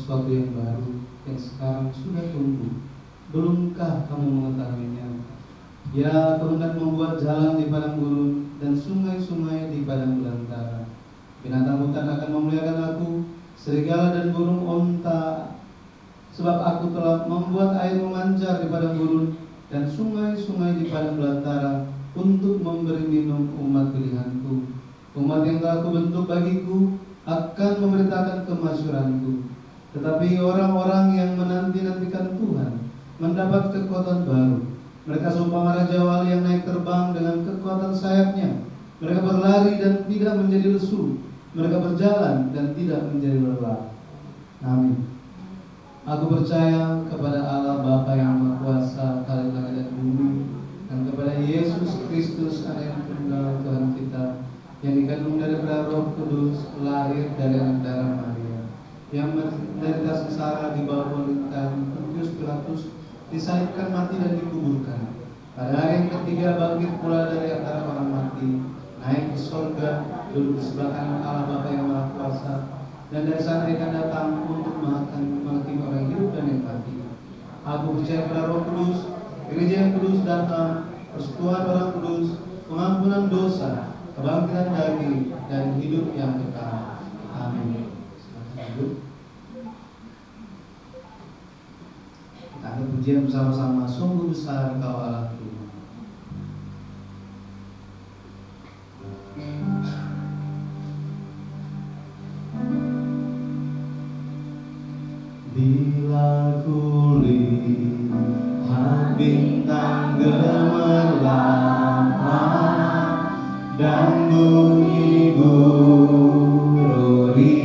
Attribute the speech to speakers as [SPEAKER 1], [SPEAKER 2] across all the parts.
[SPEAKER 1] sesuatu yang baru yang sekarang sudah tumbuh. Belumkah kamu mengetahuinya? Ya, aku hendak membuat jalan di padang gurun dan sungai-sungai di padang belantara. Binatang hutan akan memuliakan aku, serigala dan burung onta. Sebab aku telah membuat air memancar di padang gurun dan sungai-sungai di padang belantara untuk memberi minum umat pilihanku. Umat yang telah aku bentuk bagiku akan memberitakan kemasyhuranku. Tetapi orang-orang yang menanti-nantikan Tuhan mendapat kekuatan baru. Mereka seumpama raja wali yang naik terbang dengan kekuatan sayapnya. Mereka berlari dan tidak menjadi lesu. Mereka berjalan dan tidak menjadi lelah. Amin. Aku percaya kepada Allah Bapa yang Maha Kuasa, Khalik langit dan bumi, dan kepada Yesus Kristus, Anak yang tunggal Tuhan kita, yang dikandung daripada Roh Kudus, lahir dari anak darah Maria, yang menderita sengsara di bawah pemerintahan Pontius Pilatus, disalibkan, mati dan dikuburkan. Pada hari yang ketiga bangkit pula dari antara orang mati, naik ke sorga, duduk di sebelah kanan Allah Bapa yang Maha Kuasa, dan dari sana akan datang untuk menghakimi orang hidup dan yang mati. Aku percaya pada Roh Kudus, gereja yang kudus datang, persekutuan orang kudus, pengampunan dosa, kebangkitan daging, dan hidup yang kekal. Amin. Kita akan pujian bersama-sama. Sungguh besar Engkau Allahku. Bila kulihat bintang gemerlap dan bunyi gururi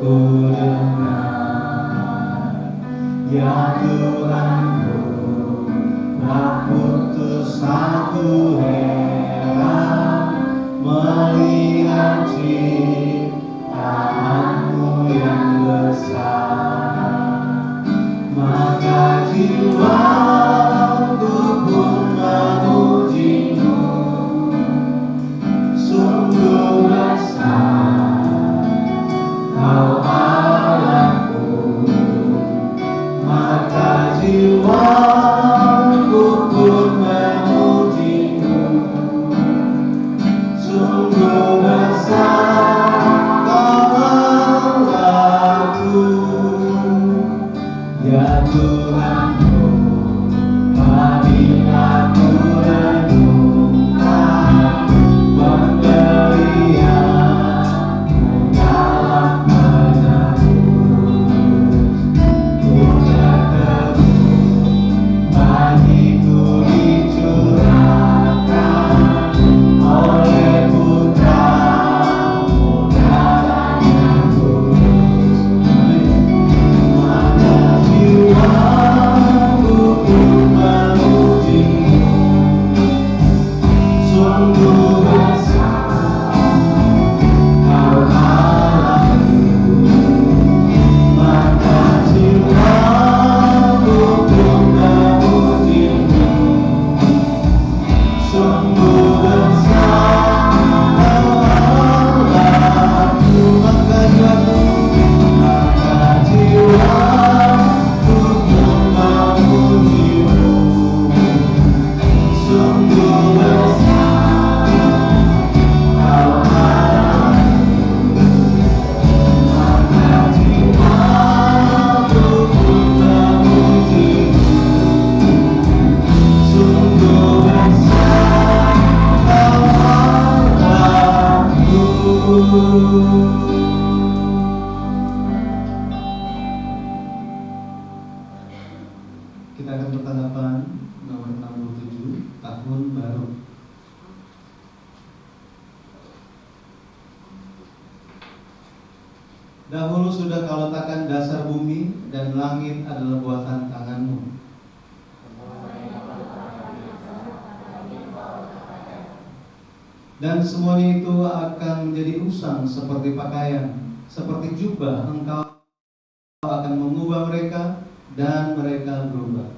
[SPEAKER 1] ku dengar, ya Tuhanku, tak putus aku heran melihat ciptaanmu yang besar. Maka jiwaku pun memujimu, sungguh besar Kau Allahku. Maka jiwaku pun memujimu, sungguh besar Kau Allahku. Ya Tuhanku, apabila ku renungkan pemberian-Mu dalam penebus, ku berteduh bagiku dicurahkan oleh Putra-Mu darah yang kudus. Maka jiwaku pun memuji-Mu, sungguh besar Kau Allahku. Maka jiwaku pun memuji-Mu, sungguh besar Kau Allahku. Maka jiwaku pun memuji-Mu, sungguh besar Kau Allahku. Maka jiwaku pun memuji-Mu, sungguh besar Kau Allahku. Kita akan bertanggapan nomor 67, Tahun Baru. Dahulu sudah Kau letakkan dasar bumi, dan langit adalah buatan tangan-Mu. Dan semuanya itu akan menjadi usang seperti pakaian, seperti jubah Engkau akan mengubah mereka, dan mereka berubah.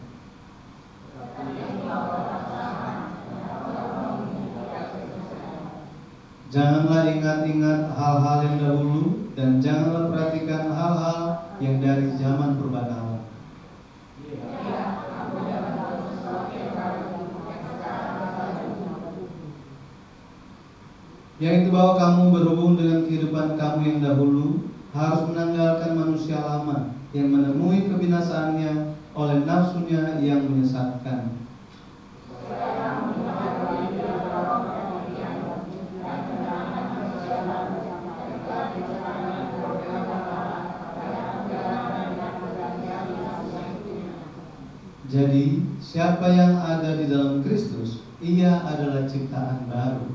[SPEAKER 1] Janganlah ingat-ingat hal-hal yang dahulu, dan janganlah perhatikan hal-hal yang dari zaman purbakala. Yang itu bahwa kamu berhubung dengan kehidupan kamu yang dahulu harus menanggalkan manusia lama yang menemui kebinasaannya oleh nafsunya yang menyesatkan. Jadi, siapa yang ada di dalam Kristus, ia adalah ciptaan baru.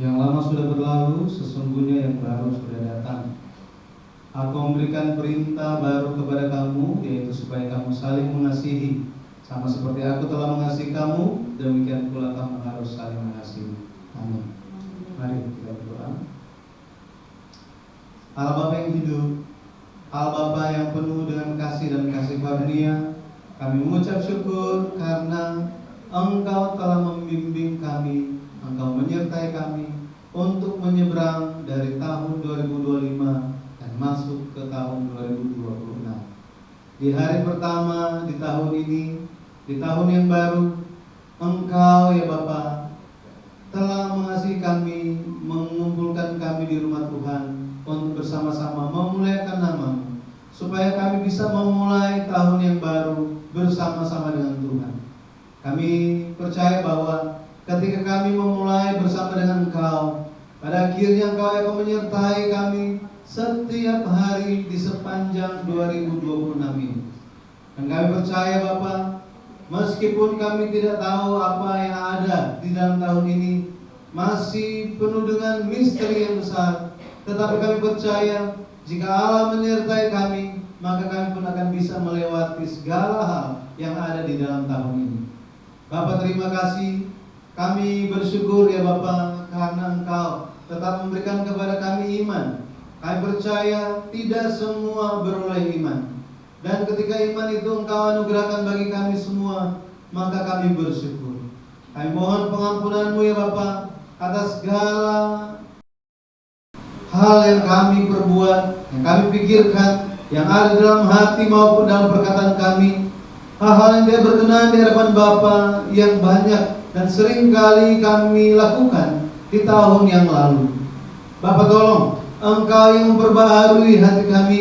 [SPEAKER 1] Yang lama sudah berlalu, sesungguhnya yang baru sudah datang. Aku memberikan perintah baru kepada kamu, yaitu supaya kamu saling mengasihi. Sama seperti aku telah mengasihi kamu, demikian pula kamu harus saling mengasihi. Amin. Mari kita berdoa. Allah Bapa yang hidup, Allah Bapa yang penuh dengan kasih dan kasih karunia, kami mengucap syukur karena Engkau telah membimbing kami, Engkau menyertai kami untuk menyeberang dari tahun 2025 masuk ke tahun 2026. Di hari pertama di tahun ini, di tahun yang baru, Engkau ya Bapa telah mengasihi kami, mengumpulkan kami di rumah Tuhan untuk bersama-sama memuliakan nama-Mu, supaya kami bisa memulai tahun yang baru bersama-sama dengan Tuhan. Kami percaya bahwa ketika kami memulai bersama dengan Engkau, pada akhirnya Engkau akan menyertai kami setiap hari di sepanjang 2026 ini. Dan kami percaya Bapa, meskipun kami tidak tahu apa yang ada di dalam tahun ini, masih penuh dengan misteri yang besar, tetapi kami percaya jika Allah menyertai kami, maka kami pun akan bisa melewati segala hal yang ada di dalam tahun ini. Bapa, terima kasih. Kami bersyukur ya Bapa, karena Engkau tetap memberikan kepada kami iman. Kami percaya tidak semua beroleh iman, dan ketika iman itu Engkau anugerahkan bagi kami semua, maka kami bersyukur. Kami mohon pengampunan-Mu ya Bapa atas segala hal yang kami perbuat, yang kami pikirkan, yang ada dalam hati maupun dalam perkataan kami, hal-hal yang tidak berkenan di hadapan Bapa yang banyak dan sering kali kami lakukan di tahun yang lalu. Bapa, tolong Engkau yang memperbaharui hati kami.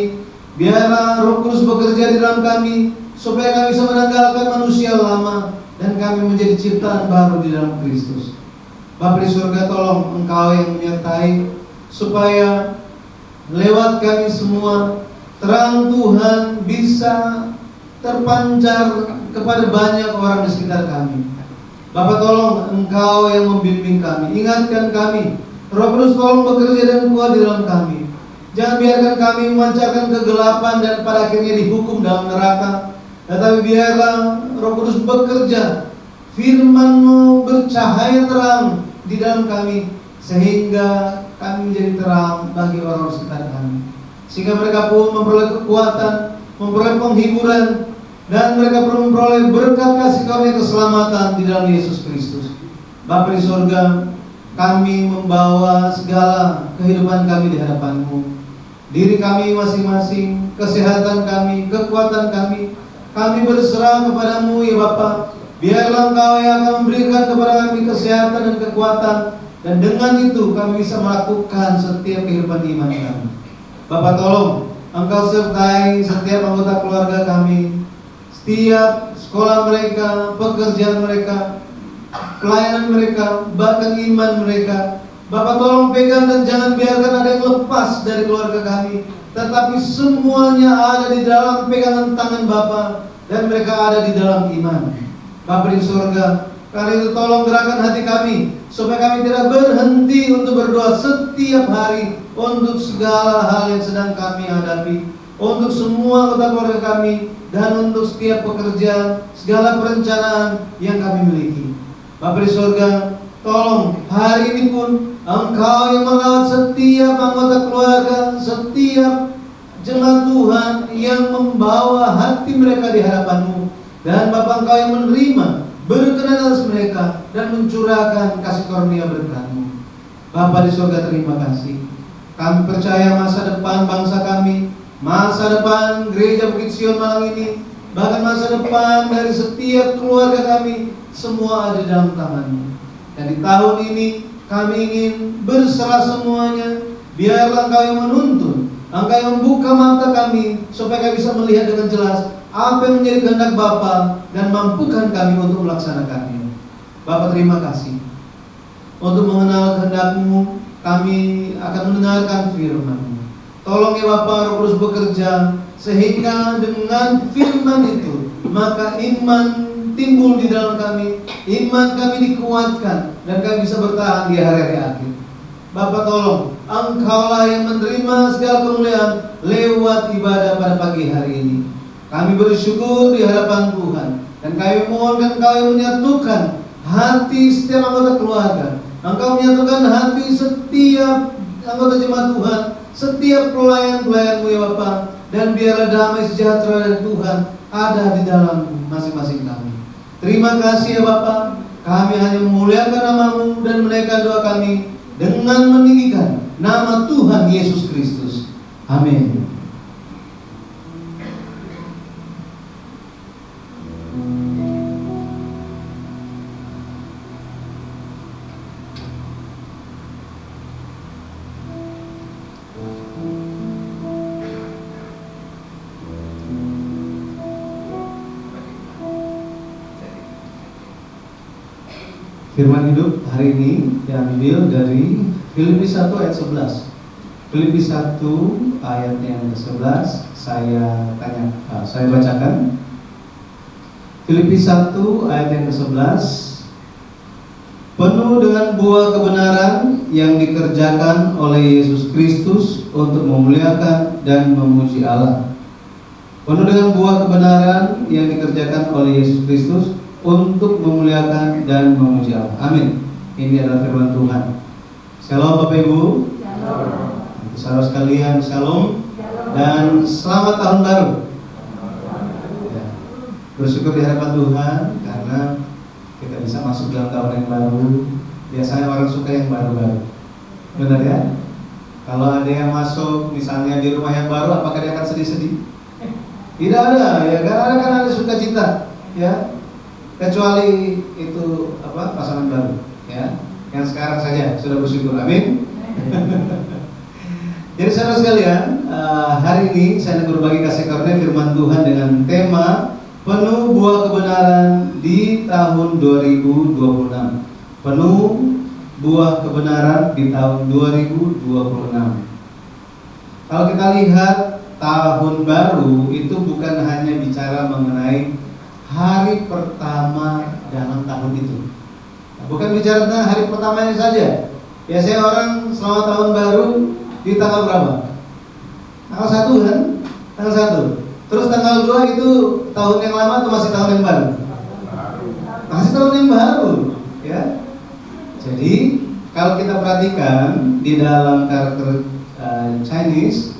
[SPEAKER 1] Biarlah Roh Kudus bekerja di dalam kami, supaya kami bisa menanggalkan manusia lama dan kami menjadi ciptaan baru di dalam Kristus. Bapa di surga, tolong Engkau yang menyertai, supaya lewat kami semua terang Tuhan bisa terpancar kepada banyak orang di sekitar kami. Bapa, tolong Engkau yang membimbing kami, ingatkan kami. Roh Kudus, tolong bekerja dan kuat di dalam kami. Jangan biarkan kami memancarkan kegelapan dan pada akhirnya dihukum dalam neraka. Tetapi biarlah Roh Kudus bekerja, firman-Mu bercahaya terang di dalam kami, sehingga kami menjadi terang bagi orang-orang sekitar kami, sehingga mereka pun memperoleh kekuatan, memperoleh penghiburan, dan mereka pun memperoleh berkat kasih karunia keselamatan di dalam Yesus Kristus. Bapa di surga, kami membawa segala kehidupan kami di hadapan-Mu. Diri kami masing-masing, kesehatan kami, kekuatan kami berserah kepada-Mu ya Bapa. Biarlah Engkau yang akan memberikan kepada kami kesehatan dan kekuatan, dan dengan itu kami bisa melakukan setiap kehidupan iman kami. Bapa, tolong Engkau sertai setiap anggota keluarga kami, setiap sekolah mereka, pekerjaan mereka, pelayanan mereka, bahkan iman mereka. Bapak, tolong pegang dan jangan biarkan ada yang lepas dari keluarga kami, tetapi semuanya ada di dalam pegangan tangan Bapa, dan mereka ada di dalam iman. Bapa di surga, karena itu tolong gerakkan hati kami, supaya kami tidak berhenti untuk berdoa setiap hari untuk segala hal yang sedang kami hadapi, untuk semua anggota keluarga kami, dan untuk setiap pekerjaan, segala perencanaan yang kami miliki. Bapa di surga, tolong hari ini pun Engkau yang merawat setiap anggota keluarga, setiap jemaat Tuhan yang membawa hati mereka di hadapan-Mu. Dan Bapa, Engkau yang menerima, berkenan atas mereka dan mencurahkan kasih karunia berkat-Mu. Bapa di surga, terima kasih. Kami percaya masa depan bangsa kami, masa depan gereja Bukit Sion Malang ini, bahkan masa depan dari setiap keluarga kami, semua ada dalam tangan-Mu. Dan di tahun ini kami ingin berserah semuanya. Biarlah Engkau yang menuntun, Engkau yang membuka mata kami, supaya kami bisa melihat dengan jelas apa yang menjadi kehendak Bapa, dan mampukan kami untuk melaksanakannya. Bapa, terima kasih. Untuk mengenal kehendak-Mu, kami akan mendengarkan firman-Mu. Tolong ya Bapa, Roh Kudus bekerja, sehingga dengan firman itu, maka iman timbul di dalam kami, iman kami dikuatkan, dan kami bisa bertahan di hari-hari akhir. Bapa, tolong, Engkaulah yang menerima segala kemuliaan lewat ibadah pada pagi hari ini. Kami bersyukur di hadapan Tuhan, dan kami mohonkan Engkau yang menyatukan hati setiap anggota keluarga. Engkau menyatukan hati setiap anggota jemaat Tuhan, setiap pelayan-pelayan-Mu ya Bapa. Dan biarlah damai sejahtera dari Tuhan ada di dalam masing-masing kami. Terima kasih ya Bapa. Kami hanya memuliakan nama-Mu dan menaikkan doa kami dengan meninggikan nama Tuhan Yesus Kristus. Amin. Firman hidup hari ini diambil dari Filipi 1 ayat 11. Filipi 1 ayat yang ke-11 saya bacakan. Filipi 1 ayat yang ke-11. Penuh dengan buah kebenaran yang dikerjakan oleh Yesus Kristus untuk memuliakan dan memuji Allah. Penuh dengan buah kebenaran yang dikerjakan oleh Yesus Kristus untuk memuliakan dan memuji Allah. Amin. Ini adalah firman Tuhan. Shalom Bapak Ibu. Shalom. Saudara sekalian, shalom. Dan selamat tahun baru. Ya. Bersyukur di hadapan Tuhan karena kita bisa masuk dalam tahun yang baru. Biasanya orang suka yang baru-baru. Benar ya? Kalau ada yang masuk misalnya di rumah yang baru, apakah dia akan sedih-sedih? Tidak ada, ya karena ada sukacita, ya. Kecuali itu pasangan baru, ya. Yang sekarang saja sudah bersyukur, amin. Jadi saudara sekalian, hari ini saya akan berbagi kasih karunia firman Tuhan dengan tema penuh buah kebenaran di tahun 2026. Penuh buah kebenaran di tahun 2026. Kalau kita lihat tahun baru itu bukan hanya bicara mengenai hari pertama dalam tahun itu. Bukan bicara tentang hari pertamanya saja. Biasanya orang selamat tahun baru di tanggal berapa? Tanggal 1 kan? Tanggal 1. Terus tanggal 2 itu tahun yang lama atau masih tahun yang baru? Masih tahun yang baru, ya. Jadi kalau kita perhatikan di dalam karakter Chinese,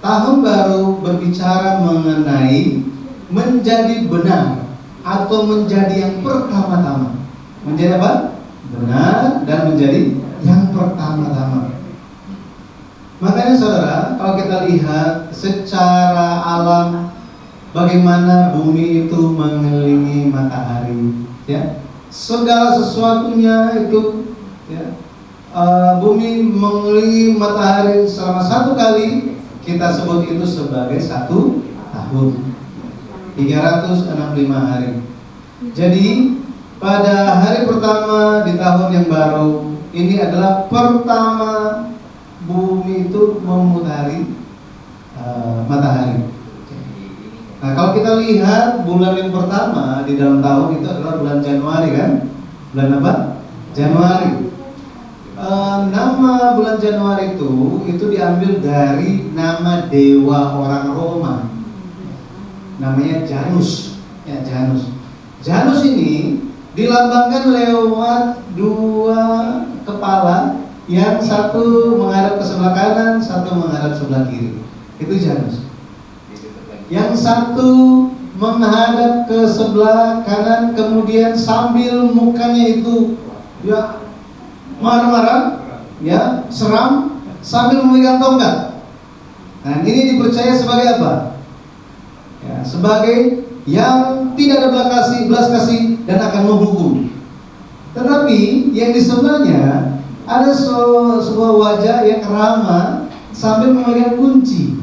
[SPEAKER 1] tahun baru berbicara mengenai menjadi benar atau menjadi yang pertama-tama. Menjadi apa? Benar dan menjadi yang pertama-tama. Makanya saudara, kalau kita lihat secara alam bagaimana bumi itu mengelilingi matahari, ya. Segala sesuatunya itu, ya. Bumi mengelilingi matahari selama 1 kali, kita sebut itu sebagai 1 tahun, 365 hari. Jadi pada hari pertama di tahun yang baru ini adalah pertama bumi itu memutari matahari. Nah, kalau kita lihat bulan yang pertama di dalam tahun itu adalah bulan Januari, kan? Bulan apa? Januari. Nama bulan Januari itu diambil dari nama dewa orang Roma. Namanya Janus, ya, Janus. Janus ini dilambangkan lewat 2 kepala Yang satu menghadap ke sebelah kanan, satu menghadap sebelah kiri. Itu Janus. Yang satu menghadap ke sebelah kanan, kemudian sambil mukanya itu ya marah-marah, ya seram, sambil memegang tongkat. Nah, ini dipercaya sebagai apa? Ya, sebagai yang tidak ada belas kasih dan akan menghukum. Tetapi yang di sebelahnya ada sebuah wajah yang ramah sambil memegang kunci.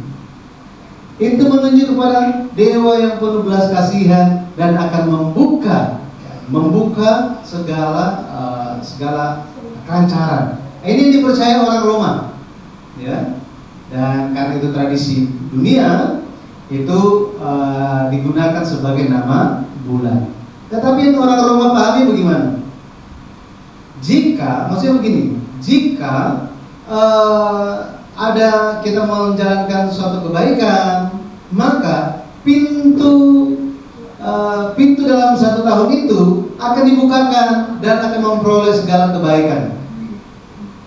[SPEAKER 1] Itu menunjuk kepada dewa yang penuh belas kasihan dan akan membuka segala kelancaran. Ini dipercaya orang Roma, ya. Dan karena itu tradisi dunia, itu digunakan sebagai nama bulan. Tetapi yang orang Roma pahami bagaimana? Maksudnya begini, jika ada kita menjalankan suatu kebaikan, maka pintu dalam 1 tahun itu akan dibukakan dan akan memperoleh segala kebaikan.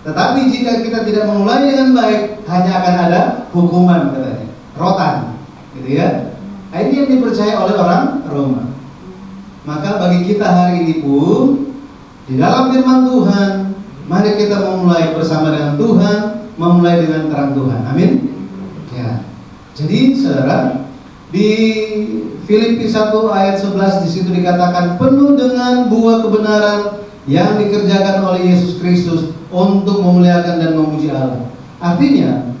[SPEAKER 1] Tetapi jika kita tidak memulai dengan baik, hanya akan ada hukuman, katanya, rotan, gitu ya. Ini yang dipercaya oleh orang Roma. Maka bagi kita hari ini pun, di dalam firman Tuhan, mari kita memulai bersama dengan Tuhan, memulai dengan terang Tuhan. Amin. Ya. Jadi saudara, di Filipi 1 ayat 11 di situ dikatakan penuh dengan buah kebenaran yang dikerjakan oleh Yesus Kristus untuk memuliakan dan memuji Allah. Artinya,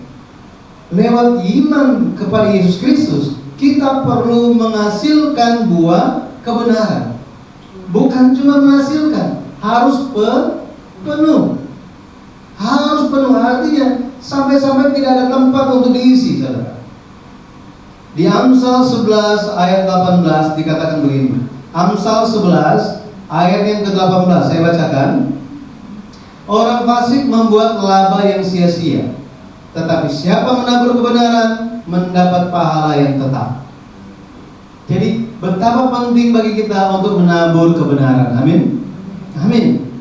[SPEAKER 1] lewat iman kepada Yesus Kristus, kita perlu menghasilkan buah kebenaran. Bukan cuma menghasilkan, harus penuh. Harus penuh, artinya sampai-sampai tidak ada tempat untuk diisi, saudara. Di Amsal 11 ayat 18 dikatakan begini. Amsal 11 ayat yang ke-18 saya bacakan. Orang fasik membuat laba yang sia-sia, tetapi siapa menabur kebenaran mendapat pahala yang tetap. Jadi betapa penting bagi kita untuk menabur kebenaran. Amin. Amin.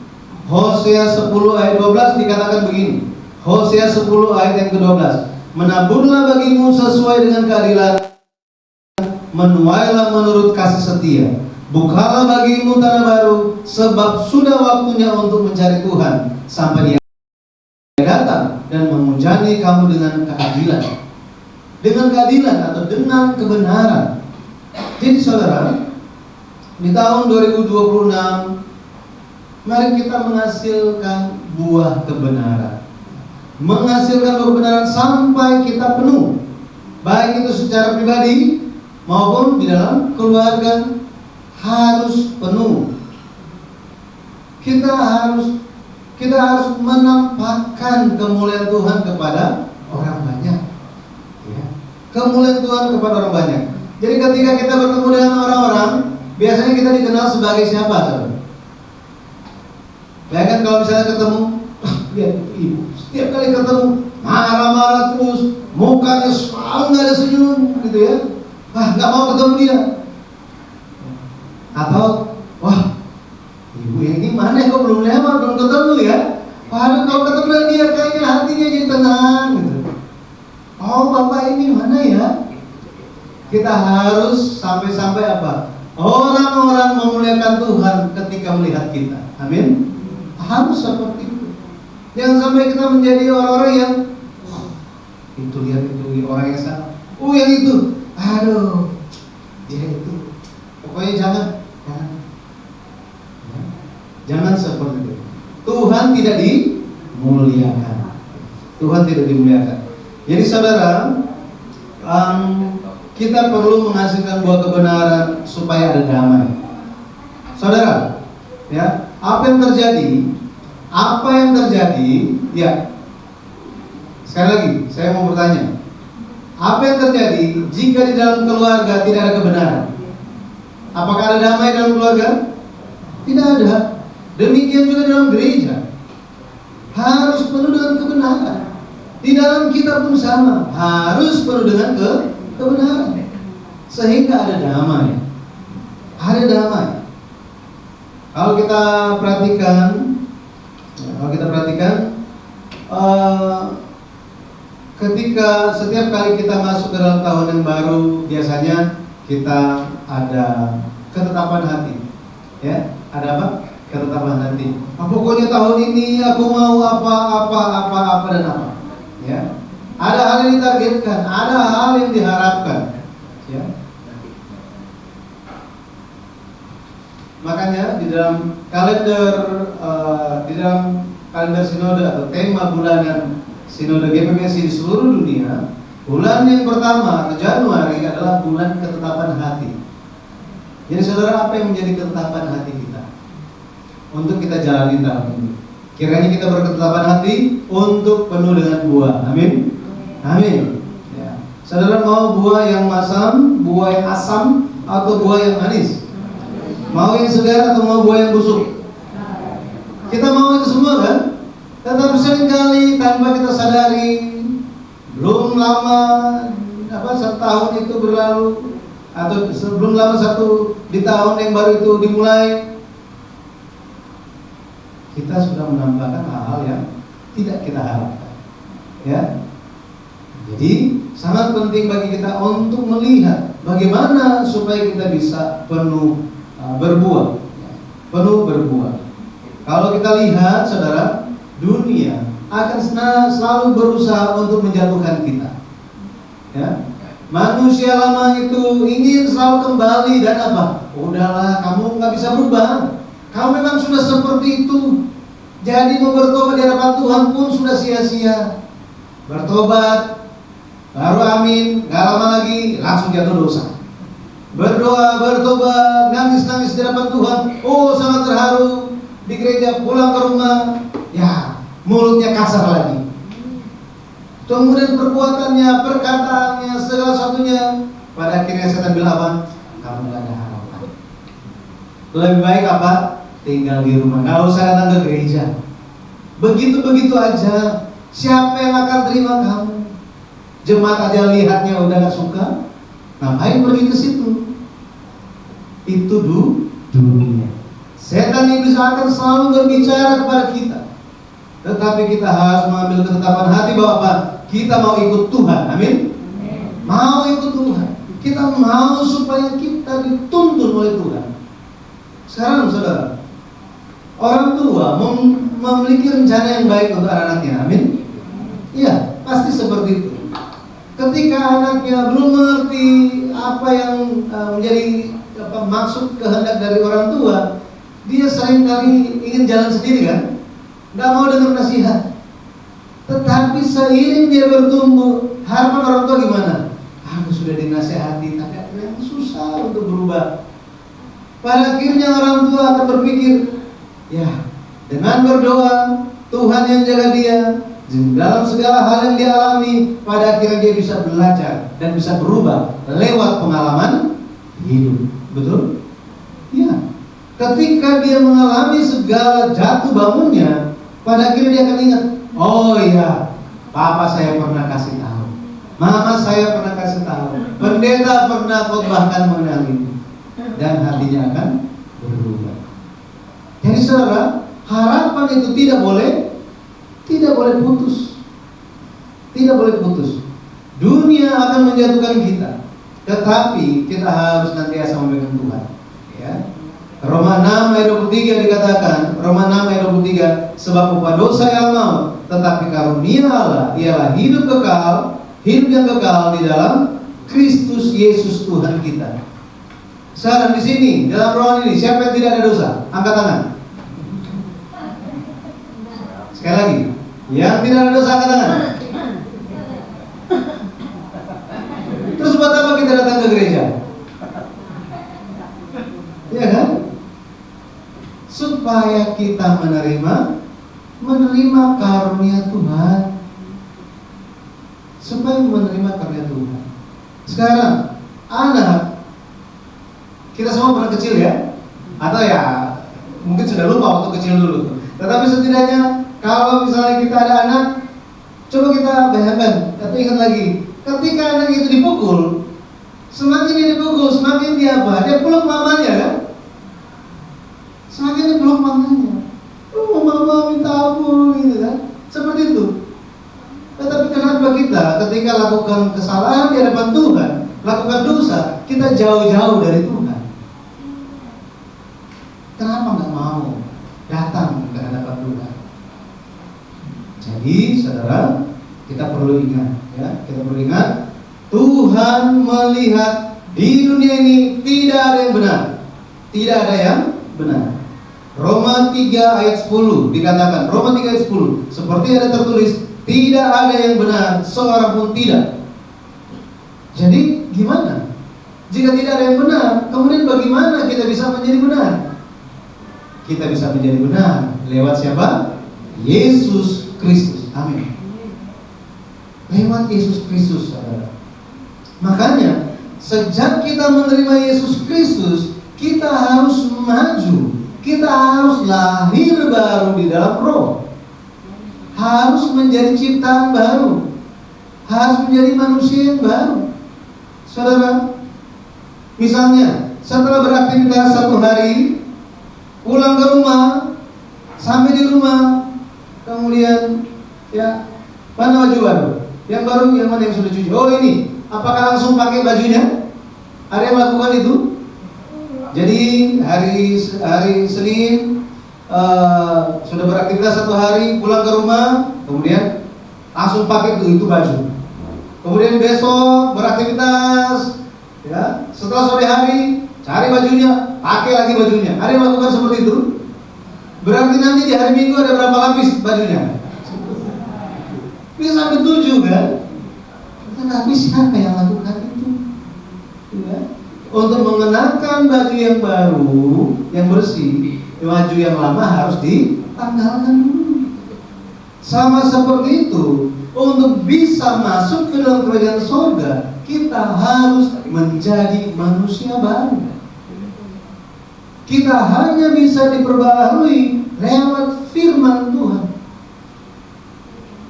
[SPEAKER 1] Hosea 10 ayat 12 dikatakan begini. Hosea 10 ayat yang ke-12. Menaburlah bagimu sesuai dengan keadilan, menuailah menurut kasih setia. Bukalah bagimu tanah baru, sebab sudah waktunya untuk mencari Tuhan sampai Dia datang dan menghujani kamu dengan keadilan. Dengan keadilan atau dengan kebenaran. Jadi saudara, di tahun 2026 mari kita menghasilkan buah kebenaran. Menghasilkan buah kebenaran sampai kita penuh. Baik itu secara pribadi maupun di dalam keluarga, harus penuh. Kita harus menampakkan kemuliaan Tuhan kepada orang banyak, ya. Kemuliaan Tuhan kepada orang banyak. Jadi ketika kita bertemu dengan orang-orang, biasanya kita dikenal sebagai siapa, saudara? Ya kan, kalau misalnya ketemu, lihat ibu, setiap kali ketemu marah-marah terus, mukanya selalu nggak ada senyum, gitu ya. Nggak mau ketemu dia. Atau, wah, ibu yang ini mana kok belum lewat, belum ketemu ya. Padahal kalau ketemu dengan dia kayaknya hatinya jadi tenang gitu. Oh, bapak ini mana ya? Kita harus sampai-sampai apa? Orang-orang memuliakan Tuhan ketika melihat kita. Amin. Harus seperti itu. Jangan sampai kita menjadi orang-orang yang itu lihat itu orang yang salah. Yang itu, aduh, dia itu. Pokoknya jangan seperti itu. Tuhan tidak dimuliakan. Tuhan tidak dimuliakan. Jadi saudara, kita perlu menghasilkan buah kebenaran supaya ada damai. Saudara, ya, apa yang terjadi? Ya. Sekali lagi, saya mau bertanya. Apa yang terjadi jika di dalam keluarga tidak ada kebenaran? Apakah ada damai dalam keluarga? Tidak ada. Demikian juga dalam gereja. Harus penuh dengan kebenaran. Di dalam kita pun sama. Harus penuh dengan kebenaran. Sehingga ada damai. Ada damai. Kalau kita perhatikan eh, ketika setiap kali kita masuk ke dalam tahun yang baru, biasanya kita ada ketetapan hati, ya. Ada apa? Ketetapan hati. Pokoknya tahun ini aku mau apa dan apa, ya. Ada hal yang ditargetkan, ada hal yang diharapkan, ya. Makanya di dalam kalender sinode atau tema bulanan sinode GPPSI di seluruh dunia, bulan yang pertama atau Januari adalah bulan ketetapan hati. Jadi saudara, apa yang menjadi ketetapan hati kita untuk kita jalani tahun ini? Kiranya kita berketetapan hati untuk penuh dengan buah. Amin. Amin. Ya. Saudara mau buah yang masam, buah yang asam, atau buah yang manis? Mau yang segar atau mau buah yang busuk? Kita mau itu semua kan? Tetapi seringkali tanpa kita sadari, belum lama setahun itu berlalu, atau sebelum lama di tahun yang baru itu dimulai, kita sudah menampakkan hal-hal yang tidak kita harapkan, ya. Jadi sangat penting bagi kita untuk melihat bagaimana supaya kita bisa penuh berbuah, penuh berbuah. Kalau kita lihat, saudara, dunia akan selalu berusaha untuk menjatuhkan kita, ya. Manusia lama itu ingin selalu kembali dan apa? Udahlah, kamu nggak bisa berubah. Kamu memang sudah seperti itu. Jadi mau bertobat di hadapan Tuhan pun sudah sia-sia. Bertobat, baru amin, nggak lama lagi langsung jatuh dosa. Berdoa, bertobat, nangis-nangis di hadapan Tuhan, oh sangat terharu. Di gereja, pulang ke rumah, ya mulutnya kasar lagi. Kemudian perbuatannya, perkataannya, segala satunya, pada akhirnya setan bilang apa? Kamu gak ada harapan. Lebih baik apa? Tinggal di rumah, gak usah datang ke gereja. Begitu-begitu aja. Siapa yang akan terima kamu? Jemaat aja lihatnya udah gak suka, ngapain pergi ke situ? Itu dunia. Setan iblis akan selalu berbicara kepada kita. Tetapi kita harus mengambil ketetapan hati bahwa apa? Kita mau ikut Tuhan, amin? Mau ikut Tuhan. Kita mau supaya kita dituntun oleh Tuhan. Sekarang saudara, orang tua memiliki rencana yang baik untuk anak-anaknya, amin? Iya, pasti seperti itu. Ketika anaknya belum mengerti apa yang menjadi maksud kehendak dari orang tua, dia seringkali ingin jalan sendiri kan? Nggak mau dengar nasihat. Tetapi seiring dia bertumbuh, harapan orang tua gimana? Aku sudah dinasihati, tapi akhirnya susah untuk berubah. Pada akhirnya orang tua akan berpikir, ya dengan berdoa, Tuhan yang jaga dia, dalam segala hal yang dia alami, pada akhirnya dia bisa belajar dan bisa berubah lewat pengalaman hidup. Betul? Ya. Ketika dia mengalami segala jatuh bangunnya, pada akhirnya dia akan ingat, oh iya, papa saya pernah kasih tahu, mama saya pernah kasih tahu, pendeta pernah khotbahkan mengenai ini, dan hatinya akan berubah. Jadi saudara, harapan itu tidak boleh putus. Tidak boleh putus. Dunia akan menjatuhkan kita, tetapi kita harus nantiasa memegang Tuhan, ya. Roma 6 ayat 23 dikatakan, Roma 6 ayat 23, sebab upah dosa ialah maut, tetapi karunia Allah ialah hidup yang kekal di dalam Kristus Yesus Tuhan kita. Sekarang di sini dalam ruangan ini siapa yang tidak ada dosa? Angkat tangan. Sekali lagi, yang tidak ada dosa angkat tangan. Terus buat apa kita datang ke gereja? Ya kan? Supaya kita menerima karunia Tuhan. Supaya menerima karunia Tuhan. Sekarang anak, kita semua pernah kecil ya, atau ya mungkin sudah lupa waktu kecil dulu. Tetapi setidaknya kalau misalnya kita ada anak, coba kita bayangkan atau ingat lagi, ketika anak itu dipukul, semakin dia dipukul, semakin dia apa? Dia peluk mamanya kan? Semakin dia peluk mamanya. Oh, mama minta ampun gitu kan? Seperti itu. lakukan dosa, kita jauh-jauh dari Tuhan. Kenapa nggak mau datang ke hadapan Tuhan? Jadi, saudara, kita perlu ingat, ya, Tuhan melihat di dunia ini tidak ada yang benar, tidak ada yang benar. Roma 3 ayat 10 dikatakan, Roma 3 ayat 10, seperti ada tertulis, tidak ada yang benar, seorang pun tidak. Jadi gimana? Jika tidak ada yang benar, kemudian bagaimana kita bisa menjadi benar? Kita bisa menjadi benar lewat siapa? Yesus Kristus. Amin. Lewat Yesus Kristus, saudara. Makanya sejak kita menerima Yesus Kristus, kita harus maju. Kita harus lahir baru di dalam roh. Harus menjadi ciptaan baru. Harus menjadi manusia yang baru. Saudara, misalnya setelah beraktivitas satu hari, pulang ke rumah, sampai di rumah, kemudian ya, mana baju baru? Yang baru yang mana yang sudah cuci? Oh ini, apakah langsung pakai bajunya? Ada yang melakukan itu? Jadi hari Senin sudah beraktivitas satu hari, pulang ke rumah, kemudian langsung pakai itu baju. Kemudian besok beraktivitas, ya, setelah sore hari cari bajunya, pakai lagi bajunya. Ada yang melakukan seperti itu? Berarti nanti di hari Minggu ada berapa lapis bajunya? Bisa sampai 7 kan? Tetapi siapa yang lakukan itu? Ya. Untuk mengenakan baju yang baru, yang bersih, baju yang lama harus ditanggalkan dulu. Sama seperti itu, untuk bisa masuk ke dalam kerajaan surga, kita harus menjadi manusia baru. Kita hanya bisa diperbaharui lewat firman Tuhan.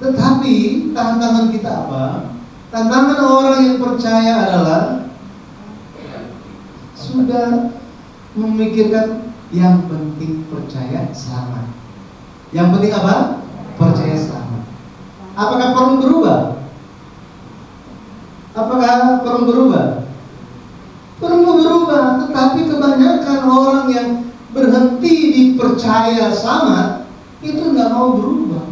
[SPEAKER 1] Tetapi tantangan kita apa? Tantangan orang yang percaya adalah sudah memikirkan yang penting percaya selamat. Yang penting apa? Percaya selamat. Apakah perlu berubah? Apakah perlu berubah? Perlu berubah, tetapi kebanyakan orang yang berhenti di percaya selamat itu nggak mau berubah.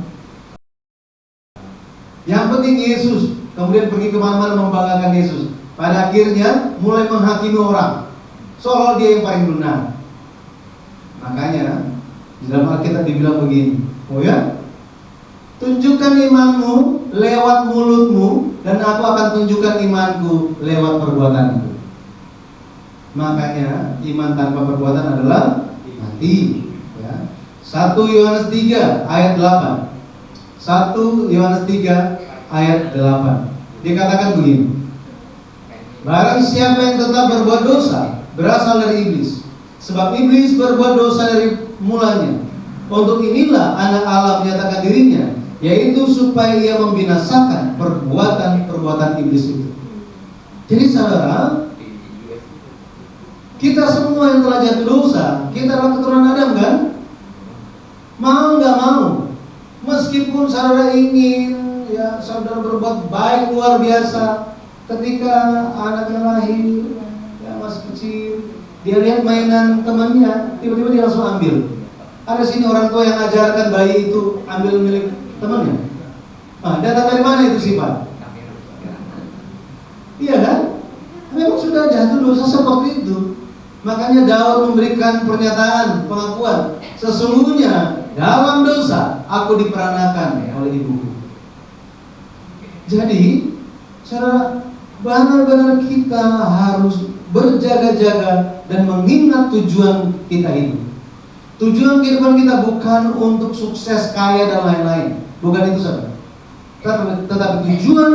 [SPEAKER 1] Yang penting Yesus, kemudian pergi kemana-mana membanggakan Yesus. Pada akhirnya mulai menghakimi orang, seolah dia yang paling benar. Makanya di dalam Alkitab dibilang begini, oh ya, tunjukkan imanmu lewat mulutmu, dan aku akan tunjukkan imanku lewat perbuatanku. Makanya iman tanpa perbuatan adalah mati. Ya. 1 Yohanes 3 ayat 8. 1 Yohanes 3 ayat 8. Dikatakan begini, barang siapa yang tetap berbuat dosa berasal dari iblis, sebab iblis berbuat dosa dari mulanya. Untuk inilah anak Allah menyatakan dirinya, yaitu supaya ia membinasakan perbuatan-perbuatan iblis itu. Jadi saudara, kita semua yang telah jatuh dosa, kita adalah keturunan Adam kan? Mau nggak mau, meskipun saudara ingin, ya saudara berbuat baik luar biasa, ketika anaknya lahir, ya masih kecil, dia lihat mainan temannya, tiba-tiba dia langsung ambil. Ada sini orang tua yang ajarkan bayi itu ambil milik temannya. Nah, datang dari mana itu sifat? Iya kan? Memang sudah jatuh dosa seperti itu. Makanya Daud memberikan pernyataan, pengakuan, sesungguhnya dalam dosa aku diperanakan oleh ibuku. Jadi, saudara, benar-benar kita harus berjaga-jaga dan mengingat tujuan kita itu. Tujuan kehidupan kita bukan untuk sukses, kaya dan lain-lain. Bukan itu, saudara. Tetapi tujuan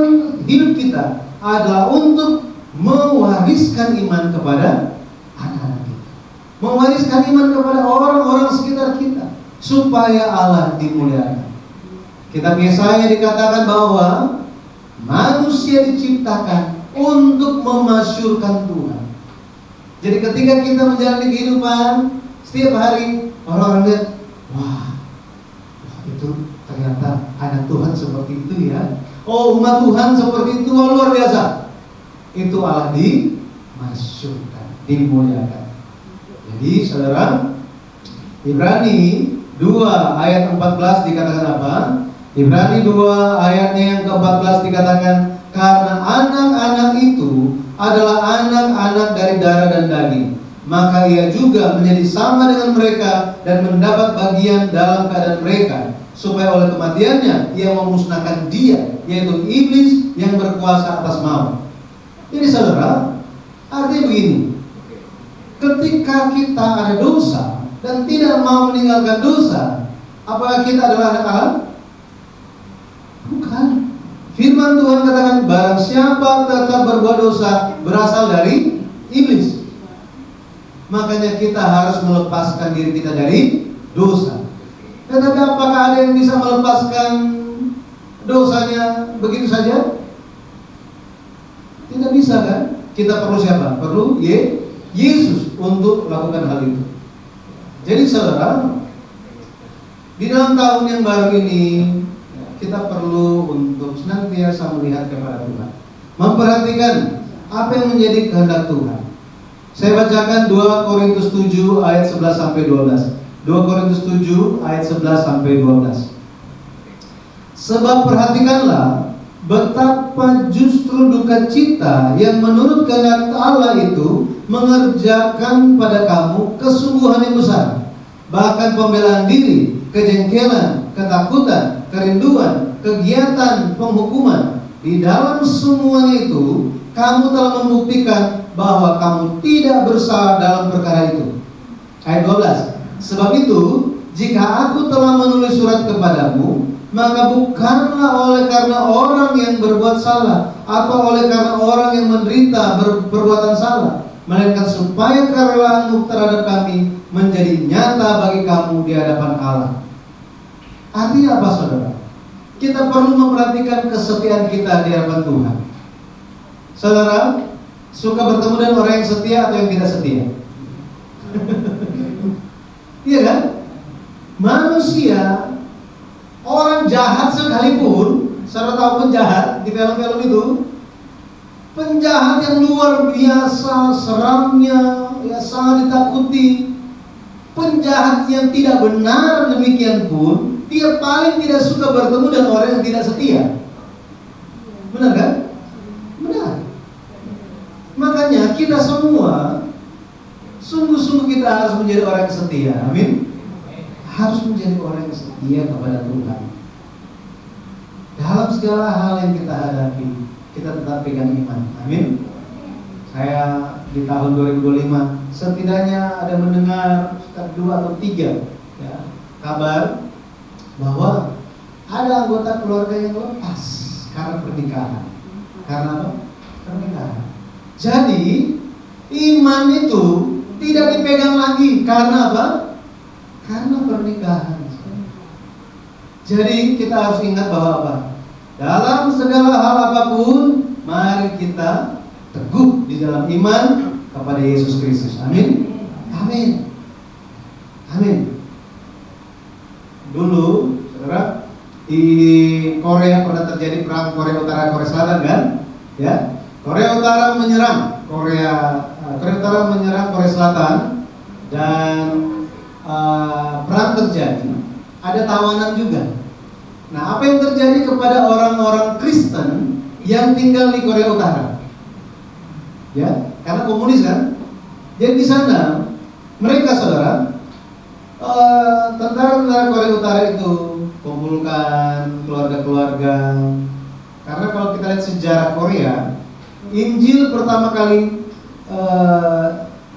[SPEAKER 1] hidup kita adalah untuk mewariskan iman kepada anak-anak kita, mewariskan iman kepada orang-orang sekitar kita, supaya Allah dimuliakan. Kitab Yesaya dikatakan bahwa manusia diciptakan untuk memasyurkan Tuhan. Jadi ketika kita menjalani kehidupan setiap hari, orang-orang lihat, wah itu ternyata anak Tuhan seperti itu ya. Oh, umat Tuhan seperti itu, luar biasa. itu Allah dimasyhurkan, dimuliakan. Jadi saudara, Ibrani 2 ayat 14 dikatakan apa? Ibrani 2 ayatnya yang ke-14 dikatakan, karena anak-anak itu adalah anak-anak dari darah dan daging, maka ia juga menjadi sama dengan mereka dan mendapat bagian dalam keadaan mereka, supaya oleh kematiannya ia memusnahkan dia, yaitu iblis yang berkuasa atas maut. Jadi saudara, artinya begini, ketika kita ada dosa dan tidak mau meninggalkan dosa, apakah kita adalah anak Allah? Bukan. Firman Tuhan katakan, barang siapa tetap berbuat dosa berasal dari iblis. Makanya kita harus melepaskan diri kita dari dosa. Tetapi apakah ada yang bisa melepaskan dosanya begitu saja? Tidak bisa kan? Kita perlu siapa? Perlu Yesus untuk melakukan hal itu. Jadi saudara, di dalam tahun yang baru ini kita perlu untuk senantiasa melihat kepada Tuhan, memperhatikan apa yang menjadi kehendak Tuhan. Saya bacakan 2 Korintus 7 ayat 11 sampai 12. 2 Korintus 7 ayat 11 sampai 12. Sebab perhatikanlah betapa justru duka cita yang menurut kehendak Allah itu mengerjakan pada kamu kesungguhan yang besar, bahkan pembelaan diri, kejengkelan, ketakutan, kerinduan, kegiatan penghukuman. Di dalam semuanya itu kamu telah membuktikan bahwa kamu tidak bersalah dalam perkara itu. Ayat 12. Sebab itu, jika aku telah menulis surat kepadamu, maka bukanlah oleh karena orang yang berbuat salah atau oleh karena orang yang menderita perbuatan salah, melainkan supaya kerelaanmu terhadap kami menjadi nyata bagi kamu di hadapan Allah. Artinya apa saudara? Kita perlu memperhatikan kesetiaan kita di hadapan Tuhan. Saudara, suka bertemu dengan orang yang setia atau yang tidak setia? Iya kan? Manusia, orang jahat sekalipun, saudara tahu penjahat di film-film itu, penjahat yang luar biasa seramnya, ya sangat ditakuti. Penjahat yang tidak benar demikian pun, dia paling tidak suka bertemu dengan orang yang tidak setia. Benar kan? Benar. Makanya kita semua sungguh-sungguh kita harus menjadi orang yang setia. Amin. Harus menjadi orang yang setia kepada Tuhan. Dalam segala hal yang kita hadapi, kita tetap pegang iman. Amin. Saya di tahun 2025 setidaknya ada mendengar sekitar 2 atau 3 ya, kabar bahwa ada anggota keluarga yang lepas karena pernikahan. Karena apa? Pernikahan. Jadi iman itu tidak dipegang lagi karena apa? Karena pernikahan. Jadi kita harus ingat bahwa apa? Dalam segala hal apapun, mari kita teguh di dalam iman kepada Yesus Kristus. Amin. Amin. Amin. Dulu, saudara, di Korea pernah terjadi perang Korea Utara Korea Selatan kan? Ya. Korea Utara menyerang Korea Selatan dan perang terjadi. Ada tawanan juga. Nah, apa yang terjadi kepada orang-orang Kristen yang tinggal di Korea Utara? Ya, karena komunis kan. Jadi di sana mereka saudara, tentara-tentara Korea Utara itu kumpulkan keluarga-keluarga. Karena kalau kita lihat sejarah Korea, Injil pertama kali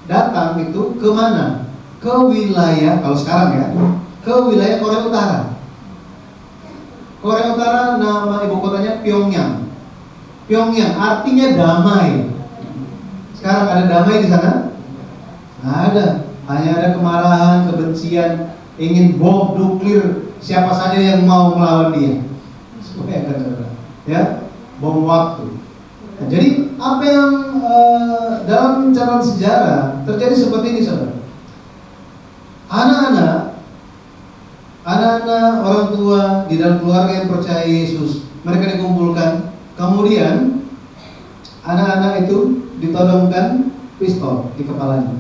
[SPEAKER 1] datang itu ke mana? Ke wilayah, kalau sekarang ya, ke wilayah Korea Utara. Korea Utara nama ibu kotanya Pyongyang. Pyongyang artinya damai. Sekarang ada damai di sana? Nggak ada. Hanya ada kemarahan, kebencian, ingin bom nuklir siapa saja yang mau melawan dia. Supaya kan saudara, ya, bom waktu. Nah, jadi apa yang dalam catatan sejarah terjadi seperti ini saudara. Anak-anak orang tua di dalam keluarga yang percaya Yesus, mereka dikumpulkan. Kemudian Anak-anak itu ditodongkan pistol di kepalanya.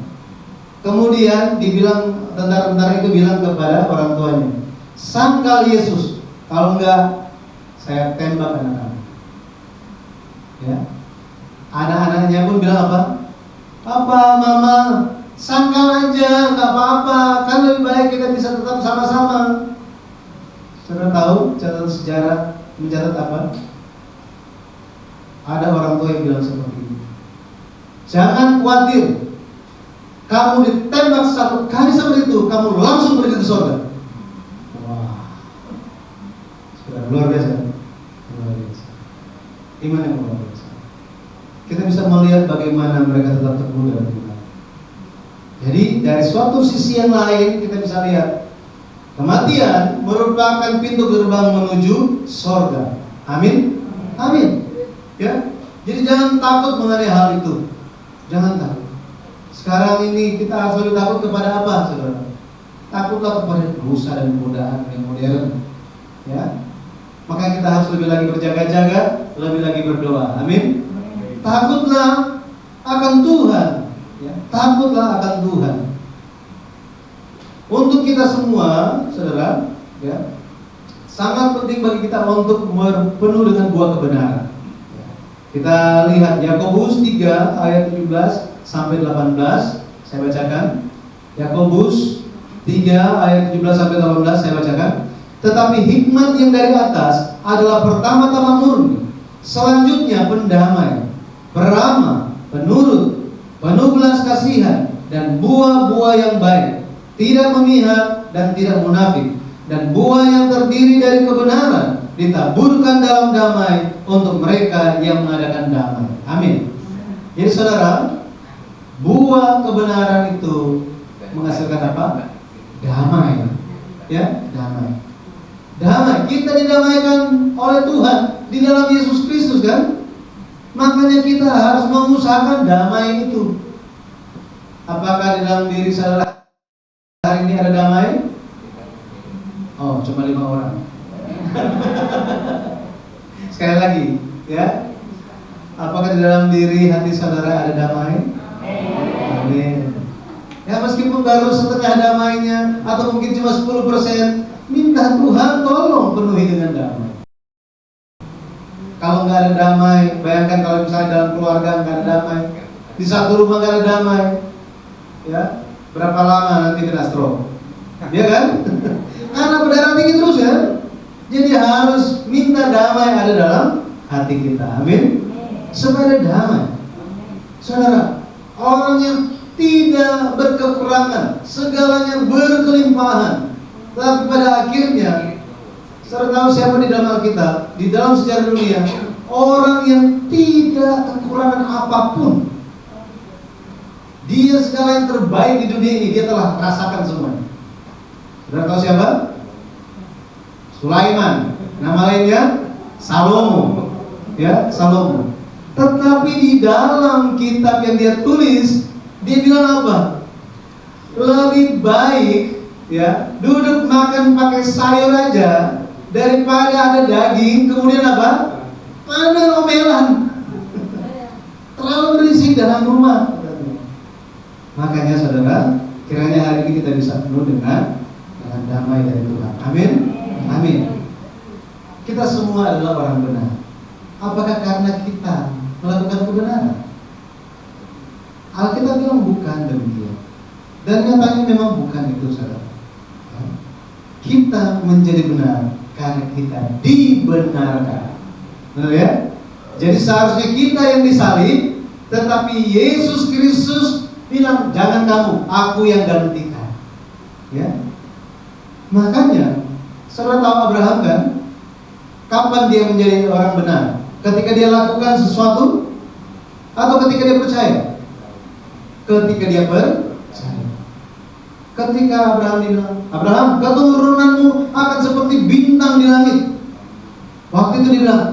[SPEAKER 1] Kemudian dibilang, tentara-tentara itu bilang kepada orang tuanya, sangkal Yesus, kalau enggak saya tembak anak-anak. Ya, anak-anaknya pun bilang apa? Papa, mama, sangkal aja, nggak apa-apa, kan lebih baik kita bisa tetap sama-sama. Saudara tahu catatan sejarah mencatat apa? Ada orang tua yang bilang seperti ini. Jangan khawatir, kamu ditembak satu kali seperti itu, kamu langsung pergi ke surga. Wah, sudah luar biasa. Luar biasa. Iman yang luar biasa. Kita bisa melihat bagaimana mereka tetap teguh dalam iman. Jadi dari suatu sisi yang lain kita bisa lihat kematian merupakan pintu gerbang menuju surga. Amin. Amin. Ya. Jadi jangan takut mengenai hal itu. Jangan takut. Sekarang ini kita harus lebih takut kepada apa, saudara? Takutlah kepada dosa dan godaan yang modern. Ya. Maka kita harus lebih lagi berjaga-jaga, lebih lagi berdoa. Amin. Takutlah akan Tuhan. Ya. Takutlah akan Tuhan. Untuk kita semua, saudara, ya, sangat penting bagi kita untuk penuh dengan buah kebenaran. Kita lihat Yakobus 3 ayat 17 sampai 18. Saya bacakan. Yakobus 3 ayat 17 sampai 18 saya bacakan. Tetapi hikmat yang dari atas adalah pertama-tama murni, selanjutnya pendamai, peramah, penurut, penuh belas kasihan, dan buah-buah yang baik, tidak memihak dan tidak munafik, dan buah yang terdiri dari kebenaran ditaburkan dalam damai untuk mereka yang mengadakan damai. Amin. Jadi saudara, buah kebenaran itu menghasilkan apa? Damai. Ya, damai. Damai. Kita didamaikan oleh Tuhan di dalam Yesus Kristus, kan? Makanya kita harus mengusahakan damai itu. Apakah di dalam diri saudara hari ini ada damai? Oh, cuma 5 orang. Sekali lagi, ya. Apakah di dalam diri hati saudara ada damai? Amin. Ya, meskipun baru setengah damainya atau mungkin cuma 10%, minta Tuhan tolong penuhi dengan damai. Kalau nggak ada damai, bayangkan kalau misalnya dalam keluarga nggak ada damai, di satu rumah nggak ada damai, ya berapa lama nanti kena stroke, ya kan? Karena berdarah tinggi terus, ya. Jadi harus minta damai ada dalam hati kita. Amin. Supaya damai. Saudara, orang yang tidak berkekurangan, segalanya berkelimpahan, tapi pada akhirnya, saudara tahu siapa di dalam Alkitab? Di dalam sejarah dunia, orang yang tidak kekurangan apapun. Dia segala yang terbaik di dunia ini dia telah rasakan semuanya. Saudara tahu siapa? Sulaiman, nama lainnya Salomo, ya Salomo. Tetapi di dalam kitab yang dia tulis, dia bilang apa? Lebih baik, ya, duduk makan pakai sayur aja daripada ada daging, kemudian apa? Ada omelan. Terlalu berisik dalam rumah. Makanya saudara, kiranya hari ini kita bisa penuh dengan damai dari Tuhan. Amin. Amin. Kita semua adalah orang benar. Apakah karena kita melakukan kebenaran? Alkitab bilang bukan demikian. Dan nyatanya memang bukan itu, saudara. Kita menjadi benar karena kita dibenarkan. Benar, ya? Jadi seharusnya kita yang disalib, tetapi Yesus Kristus bilang, jangan kamu, aku yang gantikan. Ya. Makanya saudara tahu Abraham, kan? Kapan dia menjadi orang benar? Ketika dia lakukan sesuatu atau ketika dia percaya? Ketika dia percaya. Ketika Abraham bilang, Abraham, keturunanmu akan seperti bintang di langit. Waktu itu dia bilang,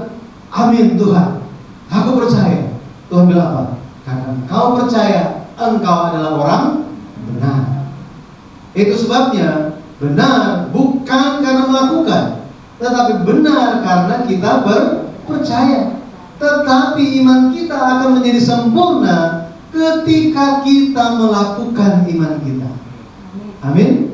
[SPEAKER 1] amin Tuhan, aku percaya. Tuhan bilang apa? Karena engkau percaya, engkau adalah orang benar. Itu sebabnya benar bukan karena melakukan, tetapi benar karena kita percaya. Tetapi iman kita akan menjadi sempurna ketika kita melakukan iman kita. Amin.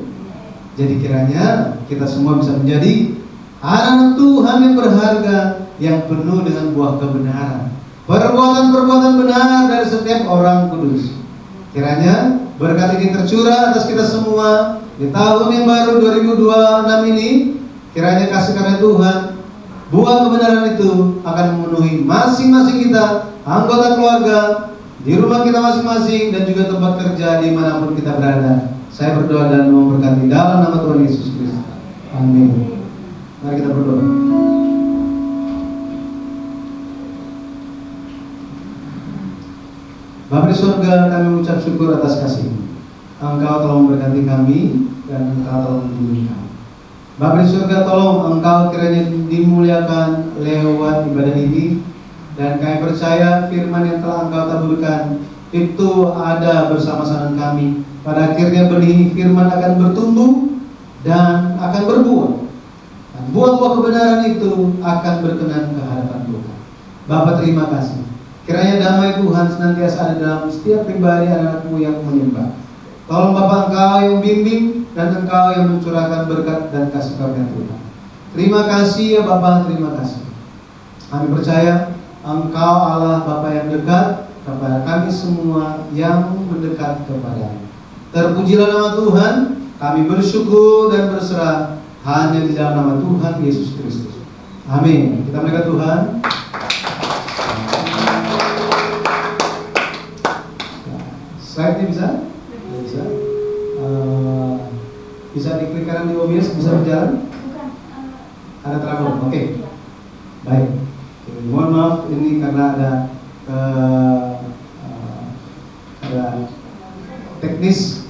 [SPEAKER 1] Jadi kiranya kita semua bisa menjadi anak Tuhan yang berharga, yang penuh dengan buah kebenaran, perbuatan-perbuatan benar dari setiap orang kudus. Kiranya berkat ini tercurah atas kita semua di tahun yang baru 2026 ini. Kiranya kasih karunia Tuhan, buah kebenaran itu akan memenuhi masing-masing kita, anggota keluarga, di rumah kita masing-masing, dan juga tempat kerja dimanapun kita berada. Saya berdoa dan memberkati dalam nama Tuhan Yesus Kristus. Amin. Mari kita berdoa. Bapa di surga, kami mengucap syukur atas kasih-Mu. Engkau telah memberkati kami dan Engkau telah melindungi kami. Bapa di surga, tolong Engkau kiranya dimuliakan lewat ibadah ini, dan kami percaya firman yang telah Engkau taburkan itu ada bersama-sama kami. Pada akhirnya benih firman akan bertumbuh dan akan berbuah. Dan buah-buah kebenaran itu akan berkenan ke hadapan Tuhan. Bapa, terima kasih. Kiranya damai Tuhan senantiasa ada dalam setiap pribadi anak-anak-Mu yang menyembah. Tolong Bapa, Engkau yang bimbing dan Engkau yang mencurahkan berkat dan kasih karunia Tuhan. Terima kasih ya Bapa, terima kasih. Kami percaya Engkau Allah Bapa yang dekat kepada kami semua yang mendekat kepada-Mu. Terpujilah nama Tuhan. Kami bersyukur dan berserah hanya di dalam nama Tuhan Yesus Kristus. Amin. Kita berkat Tuhan. Slide-nya bisa? Bisa. Bisa diklik kanan di OBS, bisa berjalan?
[SPEAKER 2] Bukan.
[SPEAKER 1] Ada trouble. Oke. Baik. Mohon maaf ini karena ada teknis,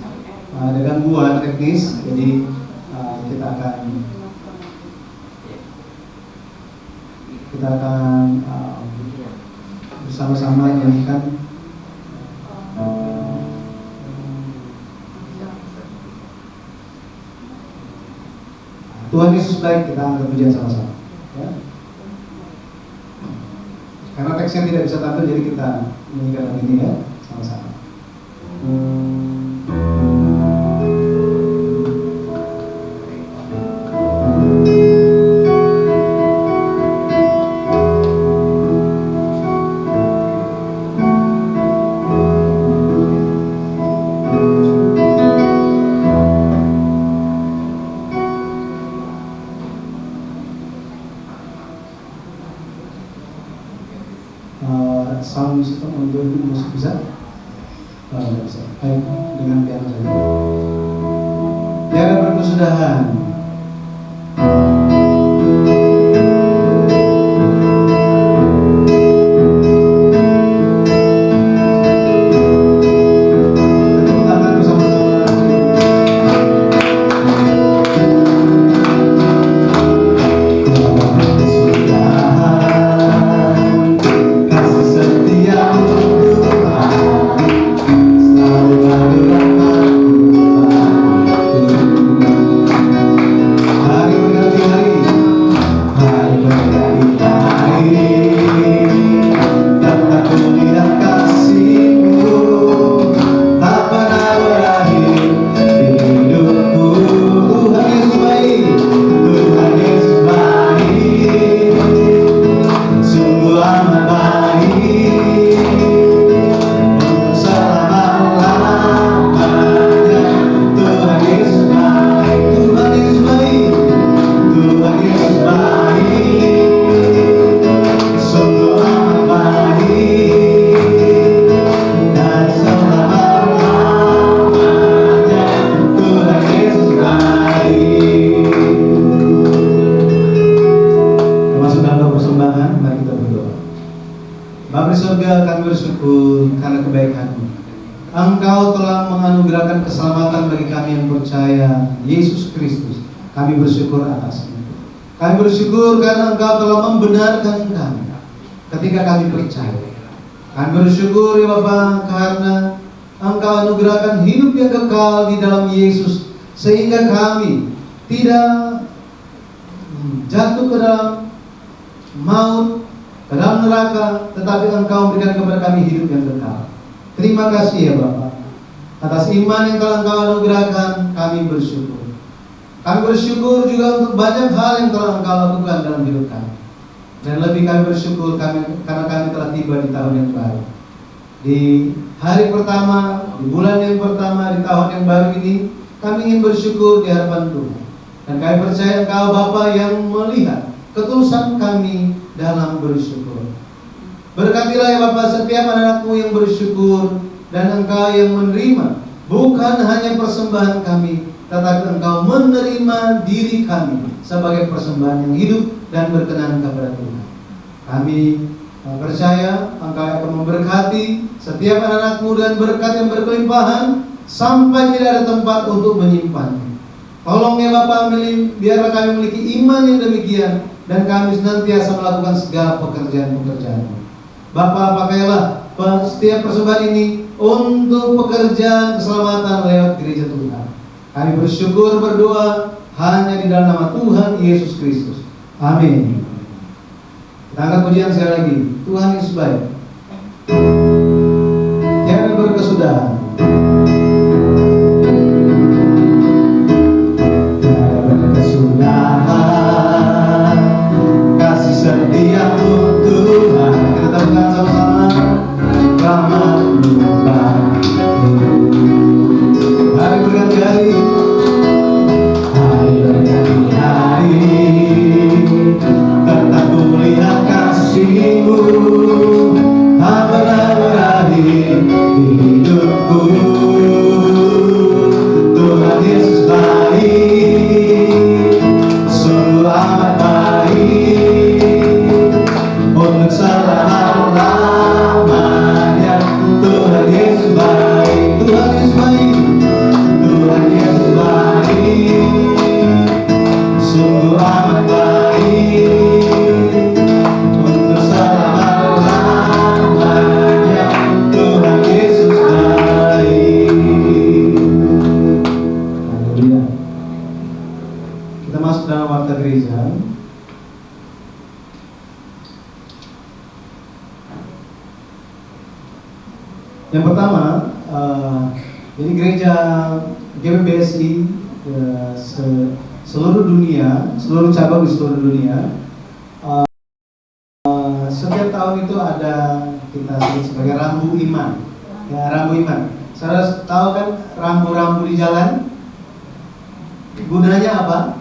[SPEAKER 1] ada gangguan teknis, jadi kita akan bersama-sama nyanyikan Tuhan Yesus baik. Kita angkat pujian sama-sama ya. Karena teksnya tidak bisa tampil, jadi kita menyanyikan lagu ini ya sama-sama. Sound system untuk musik bisa? Tidak bisa. Baik, dengan piano saja. Tiada berkesudahan. Bapa di surga, kami bersyukur karena kebaikan-Mu. Engkau telah menganugerahkan keselamatan bagi kami yang percaya Yesus Kristus. Kami bersyukur atasnya. Kami bersyukur karena Engkau telah membenarkan kami ketika kami percaya. Kami bersyukur ya Bapa karena Engkau anugerahkan hidup yang kekal di dalam Yesus, sehingga kami tidak jatuh ke dalam maut, ke dalam neraka, tetapi Engkau memberikan kepada kami hidup yang kekal. Terima kasih ya Bapa, atas iman yang telah Engkau anugerahkan, kami bersyukur. Kami bersyukur juga untuk banyak hal yang telah Engkau lakukan dalam hidup kami. Dan lebih kami bersyukur karena kami telah tiba di tahun yang baru. Di hari pertama, di bulan yang pertama, di tahun yang baru ini, kami ingin bersyukur di hadapan Tuhan. Dan kami percaya Engkau Bapa yang melihat ketulusan kami dalam bersyukur. Berkatilah ya Bapa setiap anak-anak-Mu yang bersyukur, dan Engkau yang menerima bukan hanya persembahan kami, tetapi Engkau menerima diri kami sebagai persembahan yang hidup dan berkenan kepada Tuhan. Kami percaya Engkau akan memberkati setiap anak-anak-Mu dan berkat yang berkelimpahan sampai tidak ada tempat untuk menyimpannya. Tolong ya Bapa, biarlah kami memiliki iman yang demikian dan kami senantiasa melakukan segala pekerjaan-pekerjaan. Bapa, pakailah setiap persembahan ini untuk pekerjaan keselamatan lewat gereja Tuhan. Kami bersyukur berdoa hanya di dalam nama Tuhan Yesus Kristus. Amin. Kita angkat pujian sekali lagi. Tuhan Yesus baik. Tiada berkesudahan. Tiada berkesudahan kasih setia-Mu Tuhan. Kita temukan sama-sama. Rahmat hari berganti-hari, hari berganti-hari, tetap ku lihat kasih-Mu, tak pernah berakhir di hidupku. Tuhan Yesus baik, sungguh amat baik, untuk selama-lamanya. Tuhan Yesus baik, Tuhan Yesus baik. Tuhan Yesus baik, sungguh amat baik, untuk selama-lamanya. Tuhan Yesus baik. Haleluya. Kita masuk dalam warta gereja. Yang pertama, ini gereja GBBSI seluruh dunia, seluruh cabang di seluruh dunia. Setiap tahun itu ada kita sebut sebagai rambu iman. Ya, rambu iman. Saudara tahu kan rambu-rambu di jalan? Gunanya apa?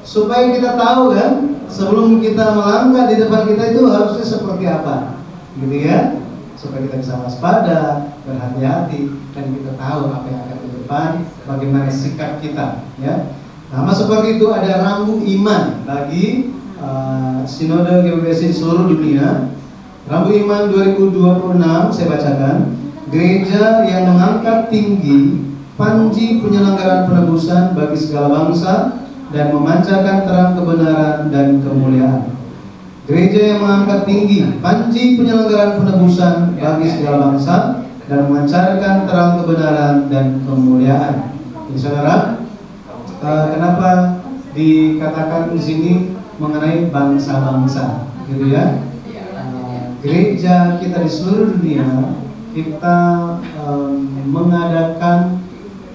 [SPEAKER 1] Supaya kita tahu kan, sebelum kita melangkah di depan kita itu harusnya seperti apa, gitu ya? Supaya kita bisa waspada, berhati-hati, dan kita tahu apa yang akan di depan, bagaimana sikap kita, ya. Nama seperti itu ada rambu iman bagi Sinode GBBSI seluruh dunia. Rambu iman 2026 saya bacakan. Gereja yang mengangkat tinggi panji penyelenggaraan penebusan bagi segala bangsa dan memancarkan terang kebenaran dan kemuliaan. Gereja yang mengangkat tinggi panji penyelenggaraan penebusan bagi segala bangsa dan memancarkan terang kebenaran dan kemuliaan. Jadi saudara, kenapa dikatakan di sini mengenai bangsa-bangsa, gitu ya? Gereja kita di seluruh dunia kita mengadakan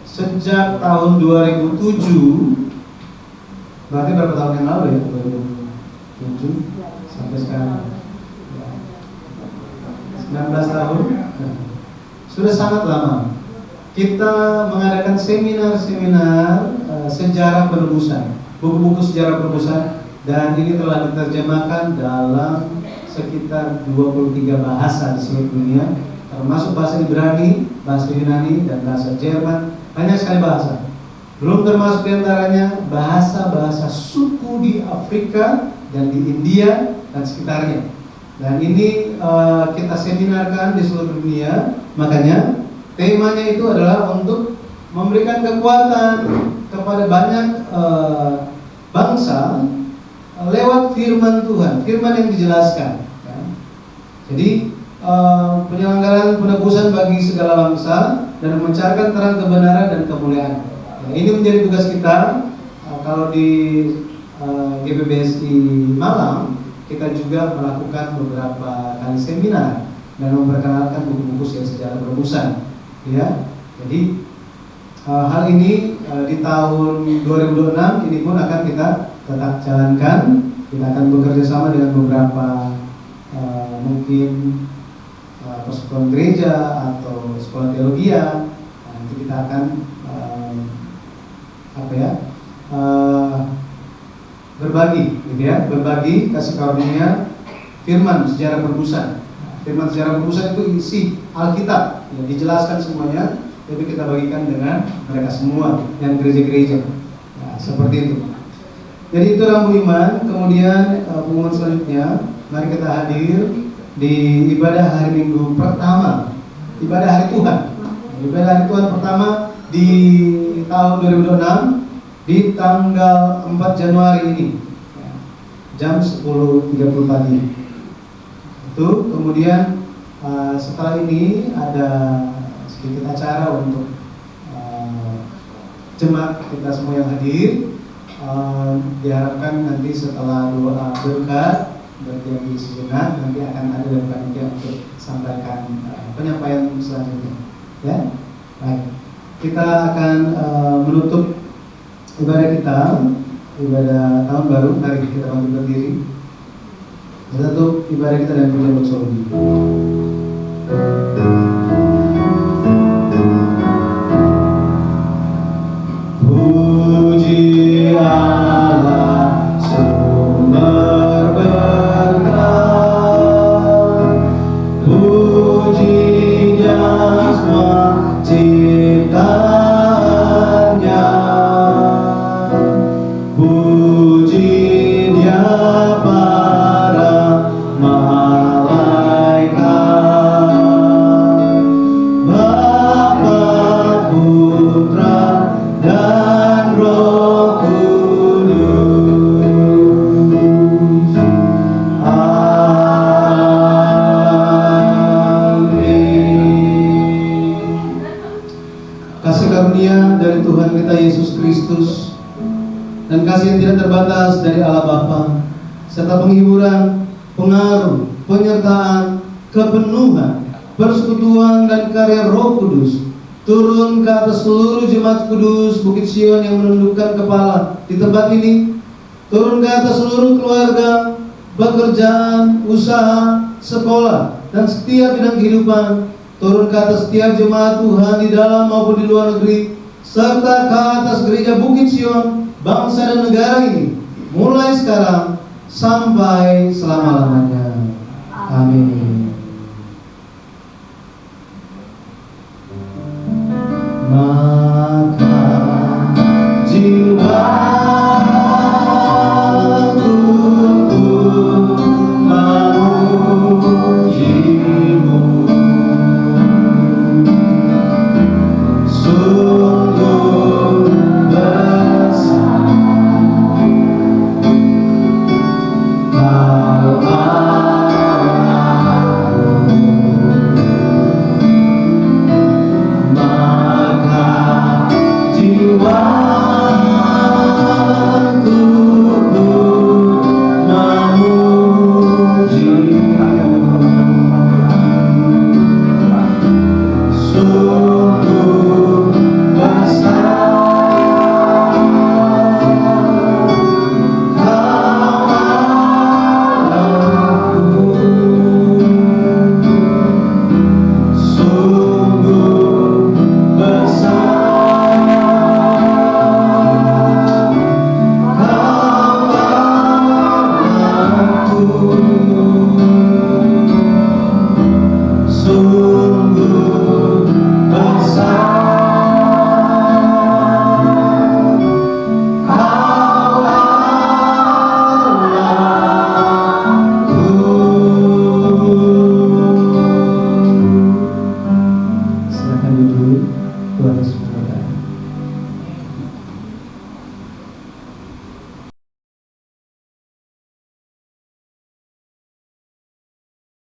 [SPEAKER 1] sejak tahun 2007, berarti berapa tahun yang lalu ya? 2007 sampai sekarang 19 tahun. Sudah sangat lama kita mengadakan seminar-seminar sejarah penebusan, buku-buku sejarah penebusan, dan ini telah diterjemahkan dalam sekitar 23 bahasa di seluruh dunia, termasuk bahasa Ibrani, bahasa Yunani, dan bahasa Jerman. Banyak sekali bahasa. Belum termasuk diantaranya bahasa-bahasa suku di Afrika dan di India dan sekitarnya. Dan ini kita seminarkan di seluruh dunia. Makanya temanya itu adalah untuk memberikan kekuatan kepada banyak bangsa lewat firman Tuhan, firman yang dijelaskan, ya. Jadi penyelenggaraan penebusan bagi segala bangsa dan memancarkan terang kebenaran dan kemuliaan. Ya, ini menjadi tugas kita. Kalau di GBBSI Malang kita juga melakukan beberapa kali seminar dan memperkenalkan buku-buku sejarah perebusan. Ya, jadi hal ini di tahun 2026 ini pun akan kita tetap jalankan. Kita akan bekerja sama dengan beberapa mungkin persekutuan gereja atau sekolah teologi. Nanti kita akan berbagi, gitu ya, berbagi kasih karunia firman sejarah perebusan. Firman sejarah perebusan itu isi Alkitab, ya, dijelaskan semuanya, tapi kita bagikan dengan mereka semua yang gereja-gereja. Nah, seperti itu. Jadi itu Rambu Iman. Kemudian pengumuman selanjutnya, mari kita hadir di ibadah hari Minggu pertama, ibadah hari Tuhan. Ibadah hari Tuhan pertama di tahun 2026 di tanggal 4 Januari ini, jam 10.30 pagi. Itu kemudian setelah ini ada sedikit acara untuk jemaat kita semua yang hadir. Diharapkan nanti setelah doa berkat berdiam diri sejenak, nanti akan ada dari panitia untuk sampaikan penyampaian selanjutnya. Ya, baik. Kita akan menutup ibadah kita, ibadah tahun baru. Mari kita bangkit berdiri. Kita tutup ibadah kita dan pujian bersoli. Puji Allah sumber berkat, pujinya semua ciptaannya, puji Dia para malaikat, Bapa, Putra, dan Roh Kudus. Amin. Kasih karunia dari Tuhan kita Yesus Kristus dan kasih yang tidak terbatas dari Allah Bapa, serta penghiburan, pengaruh, penyertaan, kepenuhan, persekutuan dan karya Roh Kudus turun ke atas seluruh jemaat kudus Bukit Sion yang menundukkan kepala di tempat ini, turun ke atas seluruh keluarga, pekerjaan, usaha, sekolah, dan setiap bidang kehidupan, turun ke atas setiap jemaat Tuhan di dalam maupun di luar negeri, serta ke atas gereja Bukit Sion, bangsa dan negara ini, mulai sekarang sampai selama-lamanya. Amin.